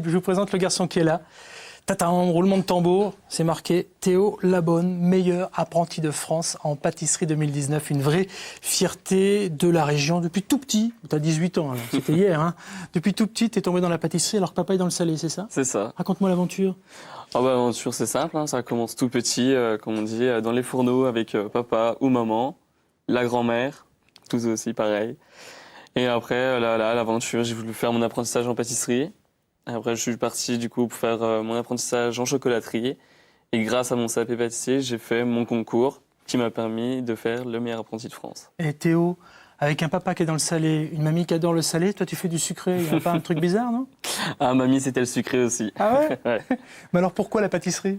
Je vous présente le garçon qui est là. Tataam, roulement de tambour, c'est marqué Théo Labonne, meilleur apprenti de France en pâtisserie 2019. Une vraie fierté de la région depuis tout petit. Tu as 18 ans, c'était hier. Hein. Depuis tout petit, tu es tombé dans la pâtisserie alors que papa est dans le salé, c'est ça? C'est ça. Raconte-moi l'aventure. Ah bah, l'aventure, c'est simple, hein. Ça commence tout petit, comme on dit, dans les fourneaux avec papa ou maman, la grand-mère, tous aussi pareil. Et après, l'aventure, j'ai voulu faire mon apprentissage en pâtisserie. Après, je suis parti du coup pour faire mon apprentissage en chocolaterie. Et grâce à mon CAP pâtissier, j'ai fait mon concours qui m'a permis de faire le meilleur apprenti de France. Et Théo, avec un papa qui est dans le salé, une mamie qui adore le salé, toi tu fais du sucré, il n'y a pas un truc bizarre, non? Ah, mamie, c'était le sucré aussi. Ah ouais? Ouais. Mais alors pourquoi la pâtisserie?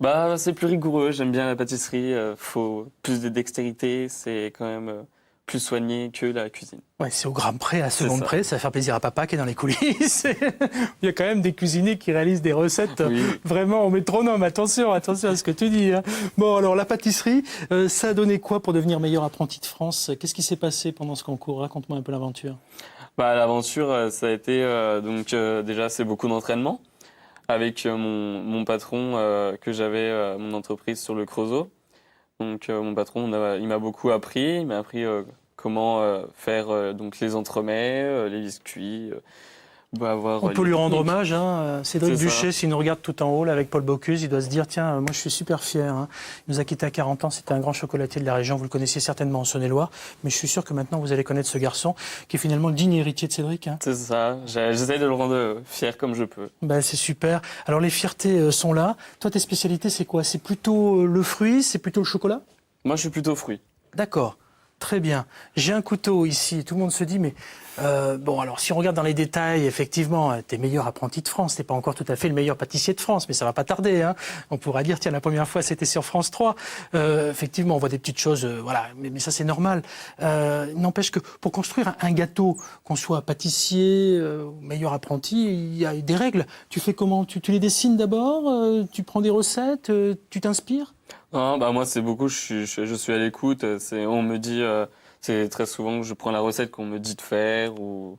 Bah, c'est plus rigoureux, j'aime bien la pâtisserie, faut plus de dextérité, c'est quand même plus soigné que la cuisine. Ouais, c'est au gramme près, à la C'est seconde ça. près, ça va faire plaisir à papa qui est dans les coulisses. Il y a quand même des cuisiniers qui réalisent des recettes Oui. vraiment au métronome. Attention, attention à ce que tu dis. Hein. Bon, alors la pâtisserie, ça a donné quoi pour devenir meilleur apprenti de France? Qu'est-ce qui s'est passé pendant ce concours? Raconte-moi un peu l'aventure. Bah, l'aventure, ça a été déjà c'est beaucoup d'entraînement avec mon patron que j'avais mon entreprise sur le Creusot. Donc mon patron il m'a beaucoup appris, il m'a appris comment faire donc les entremets, les biscuits, On peut lui rendre hommage. Hein. Cédric C'est ça. Duché, s'il nous regarde tout en haut là, avec Paul Bocuse, il doit se dire tiens, moi je suis super fier. Hein. Il nous a quittés à 40 ans, c'était un grand chocolatier de la région. Vous le connaissiez certainement en Saône-et-Loire, mais je suis sûr que maintenant vous allez connaître ce garçon qui est finalement le digne héritier de Cédric. Hein. C'est ça, j'essaie de le rendre fier comme je peux. Ben, c'est super. Alors les fiertés sont là. Toi, tes spécialités, c'est quoi? C'est plutôt le fruit, c'est plutôt le chocolat? Moi je suis plutôt fruit. D'accord. Très bien. J'ai un couteau ici. Tout le monde se dit, mais bon, alors si on regarde dans les détails, effectivement, t'es meilleur apprenti de France. T'es pas encore tout à fait le meilleur pâtissier de France, mais ça va pas tarder. Hein. On pourra dire, tiens, la première fois, c'était sur France 3. Effectivement, on voit des petites choses, voilà, mais ça, c'est normal. N'empêche que pour construire un gâteau, qu'on soit pâtissier, meilleur apprenti, il y a des règles. Tu fais comment? Tu les dessines d'abord? Tu prends des recettes? Tu t'inspires? Non, bah moi c'est beaucoup, je suis à l'écoute, on me dit, c'est très souvent que je prends la recette qu'on me dit de faire ou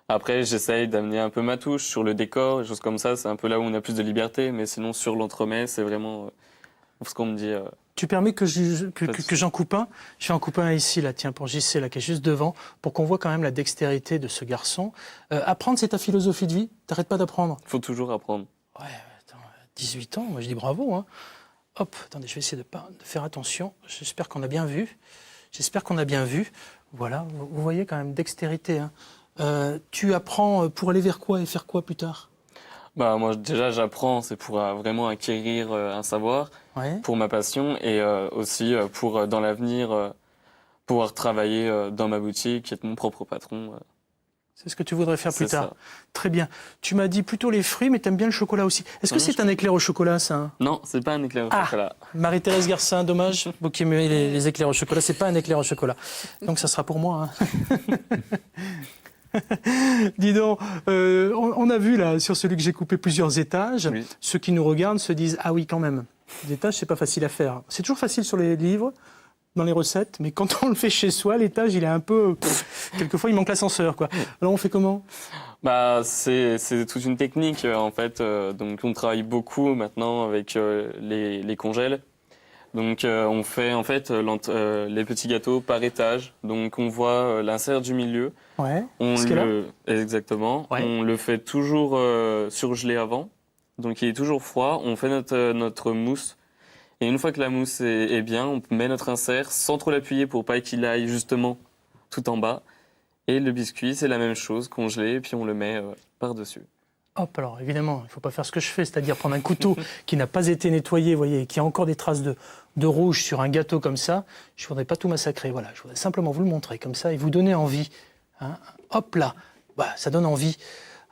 après j'essaye d'amener un peu ma touche sur le décor, des choses comme ça, c'est un peu là où on a plus de liberté, mais sinon sur l'entremet c'est vraiment ce qu'on me dit. Tu permets que j'en coupe un? Je fais en couper un ici, là, tiens, pour JC, là, qui est juste devant, pour qu'on voit quand même la dextérité de ce garçon. Apprendre, c'est ta philosophie de vie? T'arrêtes pas d'apprendre? Il faut toujours apprendre. Ouais, attends, 18 ans, moi je dis bravo, hein. Hop, attendez, je vais essayer de faire attention. J'espère qu'on a bien vu. J'espère qu'on a bien vu. Voilà, vous voyez quand même dextérité. Hein. Tu apprends pour aller vers quoi et faire quoi plus tard? Bah moi déjà j'apprends, c'est pour vraiment acquérir un savoir, Ouais. pour ma passion et aussi pour dans l'avenir pouvoir travailler dans ma boutique, être mon propre patron. C'est ce que tu voudrais faire plus C'est tard. ça. Très bien. Tu m'as dit plutôt les fruits, mais tu aimes bien le chocolat aussi. Est-ce que Non, c'est un éclair au chocolat, ça? Hein? Non, c'est pas un éclair au Ah. chocolat. Marie-Thérèse Garcin, dommage, vous qui aimez les éclairs au chocolat, c'est pas un éclair au chocolat. Donc ça sera pour moi. Hein. Dis donc, on a vu là sur celui que j'ai coupé plusieurs étages. Oui. Ceux qui nous regardent se disent ah oui quand même. L'étage c'est pas facile à faire. C'est toujours facile sur les livres, dans les recettes, mais quand on le fait chez soi, l'étage il est un peu. Quelquefois il manque l'ascenseur quoi. Alors on fait comment? Bah c'est toute une technique en fait. Donc on travaille beaucoup maintenant avec les congèles. Donc on fait en fait les petits gâteaux par étage. Donc on voit l'insert du milieu. Ouais. On Ce qu'elle a. exactement. Ouais. On le fait toujours surgelé avant. Donc il est toujours froid. On fait notre mousse. Et une fois que la mousse est bien, on met notre insert sans trop l'appuyer pour pas qu'il aille justement tout en bas. Et le biscuit, c'est la même chose, congelé, et puis on le met par-dessus. Hop, alors évidemment, il ne faut pas faire ce que je fais, c'est-à-dire prendre un couteau qui n'a pas été nettoyé, vous voyez, et qui a encore des traces de rouge sur un gâteau comme ça. Je ne voudrais pas tout massacrer, voilà. Je voudrais simplement vous le montrer comme ça et vous donner envie. Hein. Hop là, bah, ça donne envie.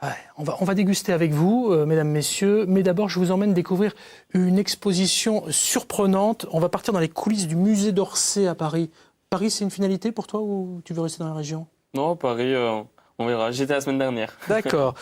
Ouais, on va déguster avec vous, mesdames, messieurs, mais d'abord je vous emmène découvrir une exposition surprenante. On va partir dans les coulisses du musée d'Orsay à Paris. Paris, c'est une finalité pour toi ou tu veux rester dans la région? Non, Paris, on verra. J'étais la semaine dernière. D'accord.